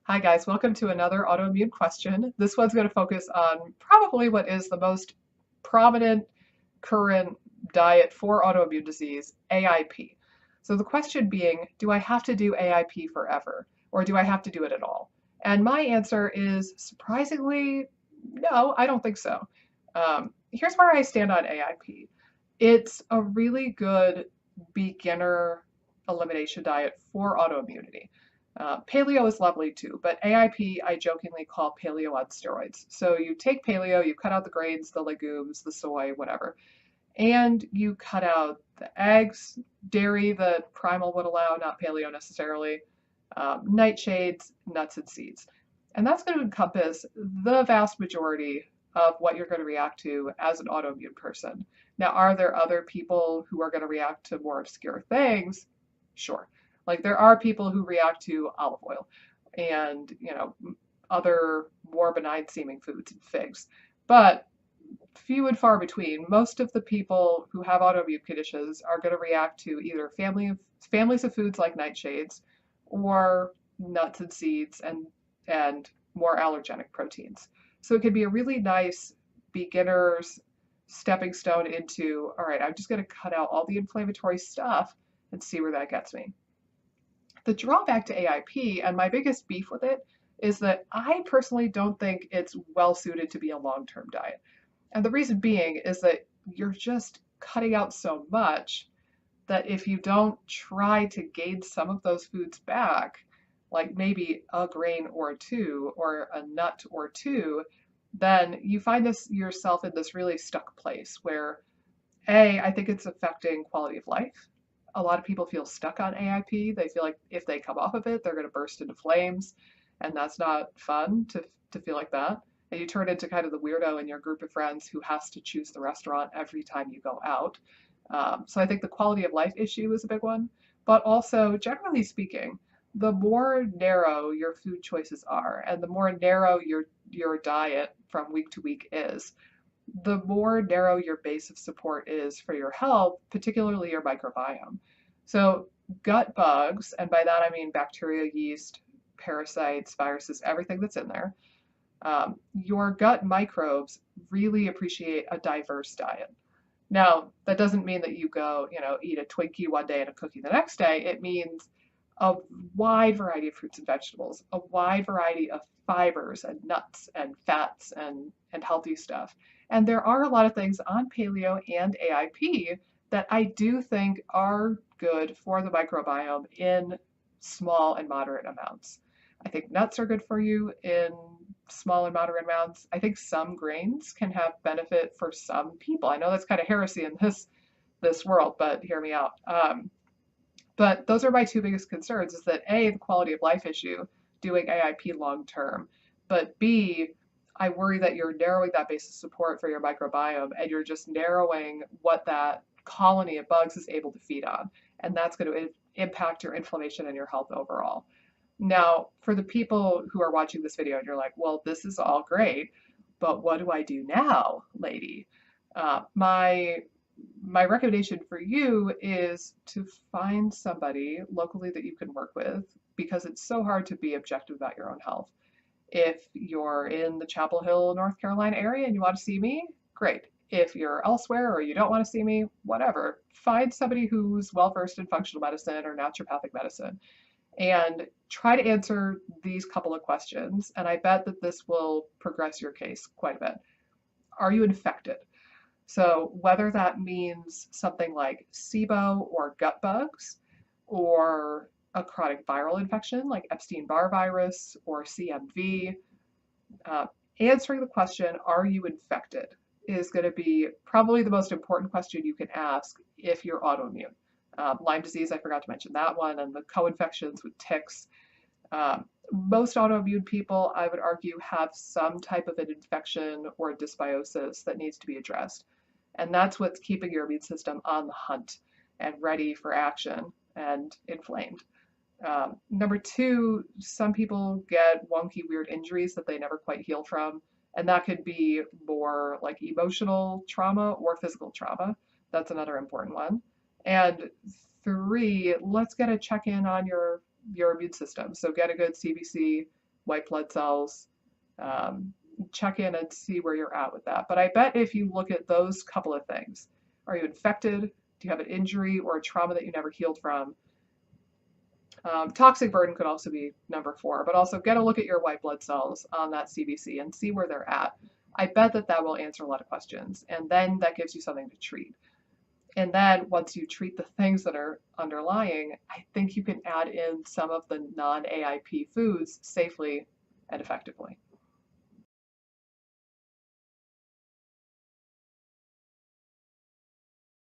Hi guys, welcome to another autoimmune question. This one's going to focus on probably what is the most prominent current diet for autoimmune disease, AIP. So the question being, do I have to do AIP forever or do I have to do it at all? And my answer is surprisingly, no, I don't think so. Here's where I stand on AIP. It's a really good beginner elimination diet for autoimmunity. Paleo is lovely too, but AIP I jokingly call paleo on steroids. So you take paleo, you cut out the grains, the legumes, the soy, whatever, and you cut out the eggs, dairy that primal would allow, not paleo necessarily, nightshades, nuts, and seeds. And that's going to encompass the vast majority of what you're going to react to as an autoimmune person. Now, are there other people who are going to react to more obscure things? Sure. Like there are people who react to olive oil and, other more benign seeming foods and figs. But few and far between. Most of the people who have autoimmune conditions are going to react to either families of foods like nightshades or nuts and seeds and more allergenic proteins. So it can be a really nice beginner's stepping stone into, all right, I'm just going to cut out all the inflammatory stuff and see where that gets me. The drawback to AIP and my biggest beef with it is that I personally don't think it's well suited to be a long-term diet. And the reason being is that you're just cutting out so much that if you don't try to gain some of those foods back, like maybe a grain or two or a nut or two, then you find yourself in this really stuck place where I think it's affecting quality of life. A lot of people feel stuck on AIP. They feel like if they come off of it, they're going to burst into flames, and that's not fun to feel like that. And you turn into kind of the weirdo in your group of friends who has to choose the restaurant every time you go out. So I think the quality of life issue is a big one. But also, generally speaking, the more narrow your food choices are, and the more narrow your diet from week to week is, the more narrow your base of support is for your health, particularly your microbiome. So gut bugs, and by that I mean bacteria, yeast, parasites, viruses, everything that's in there, your gut microbes really appreciate a diverse diet. Now, that doesn't mean that you go, eat a Twinkie one day and a cookie the next day. It means a wide variety of fruits and vegetables, a wide variety of fibers and nuts and fats and healthy stuff. And there are a lot of things on paleo and AIP that I do think are good for the microbiome in small and moderate amounts. I think nuts are good for you in small and moderate amounts. I think some grains can have benefit for some people. I know that's kind of heresy in this world, but hear me out. But those are my two biggest concerns: is that A, the quality of life issue, doing AIP long term, but B, I worry that you're narrowing that base of support for your microbiome and you're just narrowing what that colony of bugs is able to feed on. And that's going to impact your inflammation and your health overall. Now, for the people who are watching this video and you're like, well, this is all great, but what do I do now, lady? My recommendation for you is to find somebody locally that you can work with, because it's so hard to be objective about your own health. If you're in the Chapel Hill, North Carolina area and you want to see me, great. If you're elsewhere or you don't want to see me, whatever. Find somebody who's well versed in functional medicine or naturopathic medicine and try to answer these couple of questions. And I bet that this will progress your case quite a bit. Are you infected? So whether that means something like SIBO or gut bugs, or a chronic viral infection like Epstein-Barr virus or CMV, answering the question, are you infected, is going to be probably the most important question you can ask if you're autoimmune. Lyme disease, I forgot to mention that one, and the co-infections with ticks. Most autoimmune people, I would argue, have some type of an infection or a dysbiosis that needs to be addressed. And that's what's keeping your immune system on the hunt and ready for action and inflamed. Number two, some people get wonky, weird injuries that they never quite heal from. And that could be more like emotional trauma or physical trauma. That's another important one. And three, let's get a check-in on your immune system. So get a good CBC, white blood cells, check in and see where you're at with that. But I bet if you look at those couple of things, are you infected? Do you have an injury or a trauma that you never healed from? Toxic burden could also be number 4, but also get a look at your white blood cells on that CBC and see where they're at. I bet that that will answer a lot of questions, and then that gives you something to treat. And then once you treat the things that are underlying, I think you can add in some of the non-AIP foods safely and effectively.